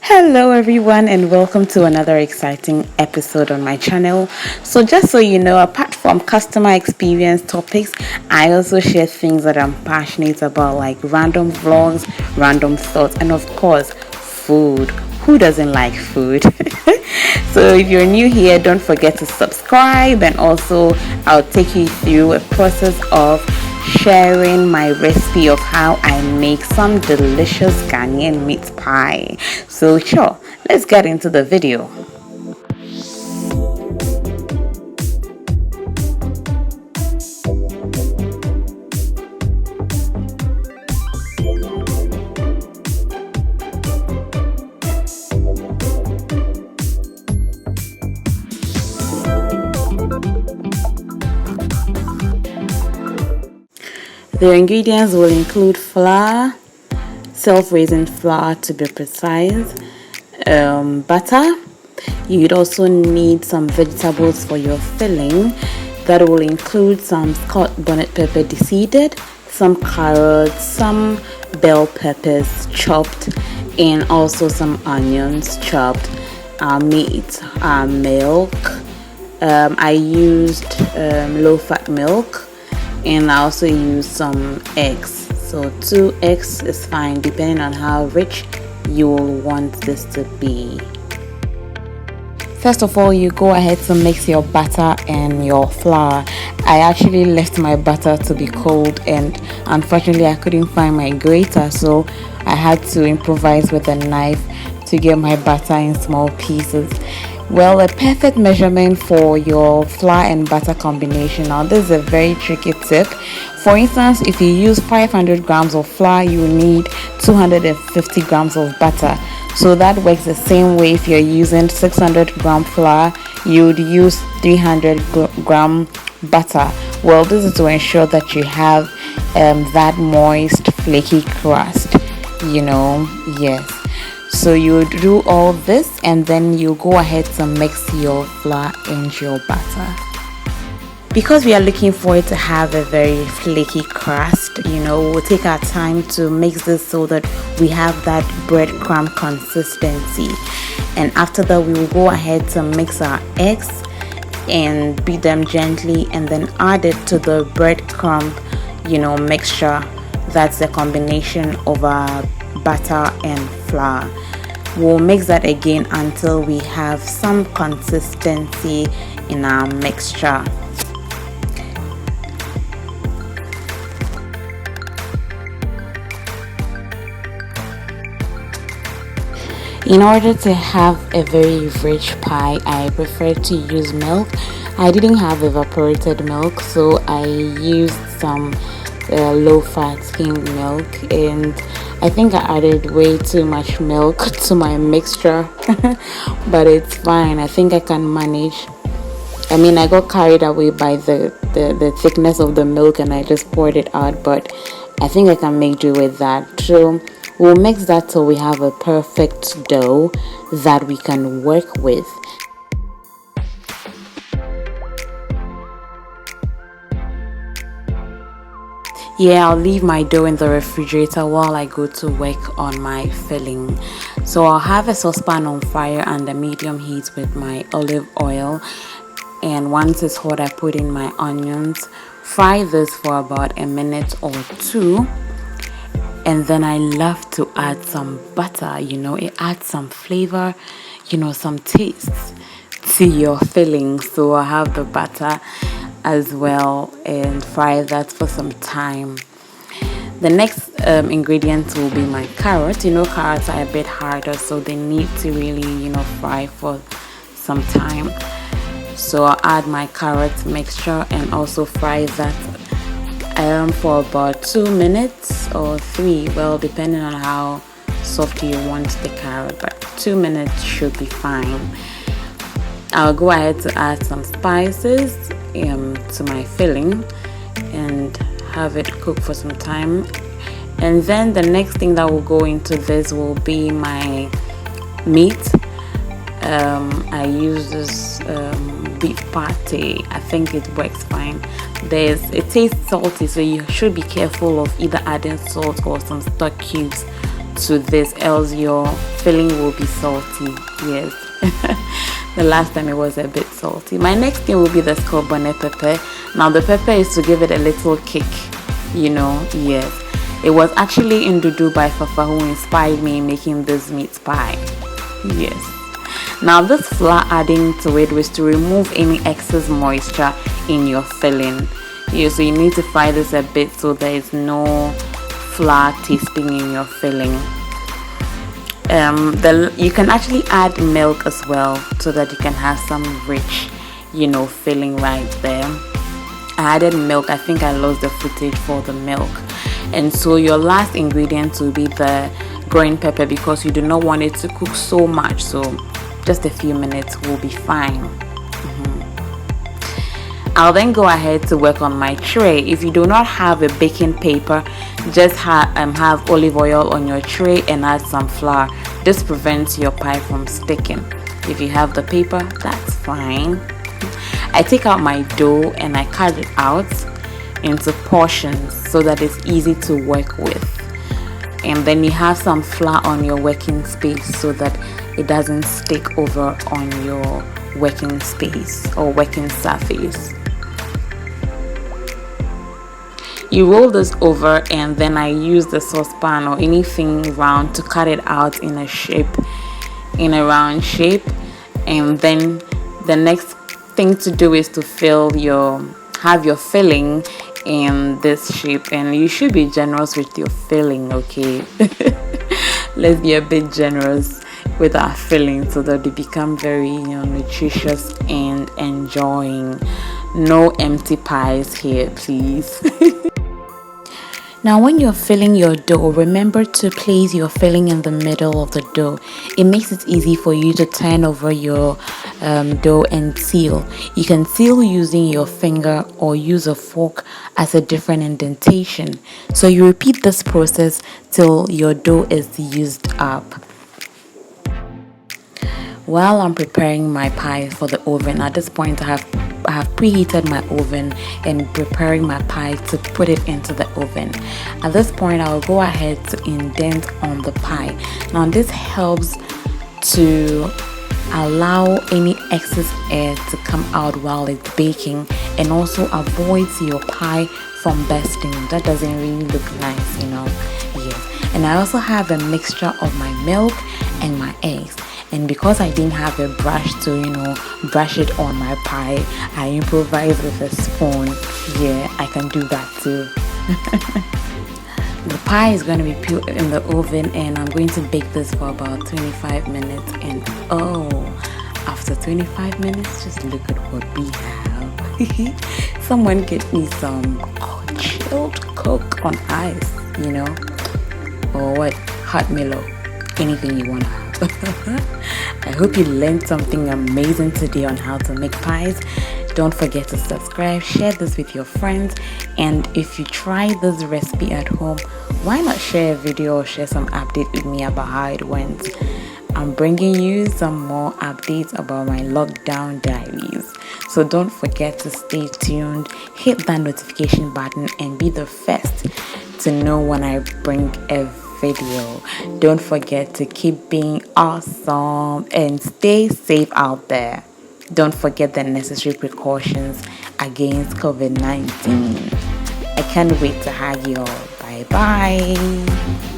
Hello everyone and welcome to another exciting episode on my channel. So just so you know, apart from customer experience topics, I also share things that I'm passionate about, like random vlogs, random thoughts, and of course food. Who doesn't like food? So if you're new here, don't forget to subscribe, and also I'll take you through a process of sharing my recipe of how I make some delicious Ghanaian meat pie. So sure, let's get into the video. The ingredients will include flour, self-raising flour to be precise, butter. You'd also need some vegetables for your filling. That will include some scotch bonnet pepper deseeded, some carrots, some bell peppers chopped, and also some onions chopped. Meat, milk. I used low-fat milk. And I also use some eggs. So 2 eggs is fine depending on how rich you will want this to be. First of all, you go ahead to mix your butter and your flour. I actually left my butter to be cold, and unfortunately I couldn't find my grater, so I had to improvise with a knife to get my butter in small pieces. Well, a perfect measurement for your flour and butter combination. Now, this is a very tricky tip. For instance, if you use 500 grams of flour, you need 250 grams of butter. So that works the same way. If you're using 600 gram flour, you would use 300 gram butter. Well, this is to ensure that you have that moist, flaky crust. Yes. So you do all this, and then you go ahead to mix your flour and your butter. Because we are looking for it to have a very flaky crust, we'll take our time to mix this so that we have that breadcrumb consistency. And after that, we will go ahead to mix our eggs and beat them gently, and then add it to the breadcrumb, mixture. That's the combination of our butter and flour. We'll mix that again until we have some consistency in our mixture. In order to have a very rich pie, I prefer to use milk. I didn't have evaporated milk, so I used some low-fat skimmed milk, and I think I added way too much milk to my mixture, but it's fine. I think I can manage. I got carried away by the thickness of the milk, and I just poured it out, but I think I can make do with that. So we'll mix that till we have a perfect dough that we can work with. Yeah, I'll leave my dough in the refrigerator while I go to work on my filling. So I'll have a saucepan on fire under medium heat with my olive oil. And once it's hot, I put in my onions. Fry this for about a minute or two. And then I love to add some butter. It adds some flavor, some taste to your filling. So I'll have the butter as well and fry that for some time. The next ingredient will be my carrots. Carrots are a bit harder, so they need to really fry for some time. So I'll add my carrot mixture and also fry that for about 2 minutes or 3, well, depending on how soft you want the carrot, but 2 minutes should be fine. I'll go ahead to add some spices to my filling and have it cook for some time. And then the next thing that will go into this will be my meat. I use this beef patty. I think it works fine. It tastes salty, so you should be careful of either adding salt or some stock cubes to this, else your filling will be salty. Yes. The last time it was a bit salty. My next thing will be the scotch bonnet pepper. Now the pepper is to give it a little kick, you know. Yes, it was actually Indudu by Fafa who inspired me in making this meat pie. Yes. Now this flour adding to it was to remove any excess moisture in your filling. Yeah, so you need to fry this a bit so there is no flour tasting in your filling. You can actually add milk as well so that you can have some rich, you know, filling right there. I added milk. I think I lost the footage for the milk. And so your last ingredient will be the green pepper, because you do not want it to cook so much, so just a few minutes will be fine. I'll then go ahead to work on my tray. If you do not have a baking paper, just have olive oil on your tray and add some flour. This prevents your pie from sticking. If you have the paper, that's fine. I take out my dough and I cut it out into portions so that it's easy to work with. And then you have some flour on your working space so that it doesn't stick over on your working space or working surface. You roll this over, and then I use the saucepan or anything round to cut it out in a round shape. And then the next thing to do is to have your filling in this shape, and you should be generous with your filling, okay? Let's be a bit generous with our filling so that they become very, nutritious and enjoying. No empty pies here, please. Now when you're filling your dough, remember to place your filling in the middle of the dough. It makes it easy for you to turn over your dough and seal. You can seal using your finger or use a fork as a different indentation. So you repeat this process till your dough is used up. While I'm preparing my pie for the oven, at this point I have preheated my oven and preparing my pie to put it into the oven. At this point I will go ahead to indent on the pie. Now this helps to allow any excess air to come out while it's baking, and also avoids your pie from bursting. That doesn't really look nice, Yes. And I also have a mixture of my milk and my eggs. And because I didn't have a brush to, brush it on my pie, I improvised with a spoon. Yeah, I can do that too. The pie is going to be put in the oven, and I'm going to bake this for about 25 minutes. And after 25 minutes, just look at what we have. Someone get me some chilled Coke on ice, or what, hot Milo, anything you want to have. I hope you learned something amazing today on how to make pies. Don't forget to subscribe, share this with your friends, and if you try this recipe at home, why not share a video or share some update with me about how it went. I'm bringing you some more updates about my lockdown diaries, so don't forget to stay tuned, hit that notification button, and be the first to know when I bring a video. Don't forget to keep being awesome and stay safe out there. Don't forget the necessary precautions against COVID-19. I can't wait to hug you all. Bye bye.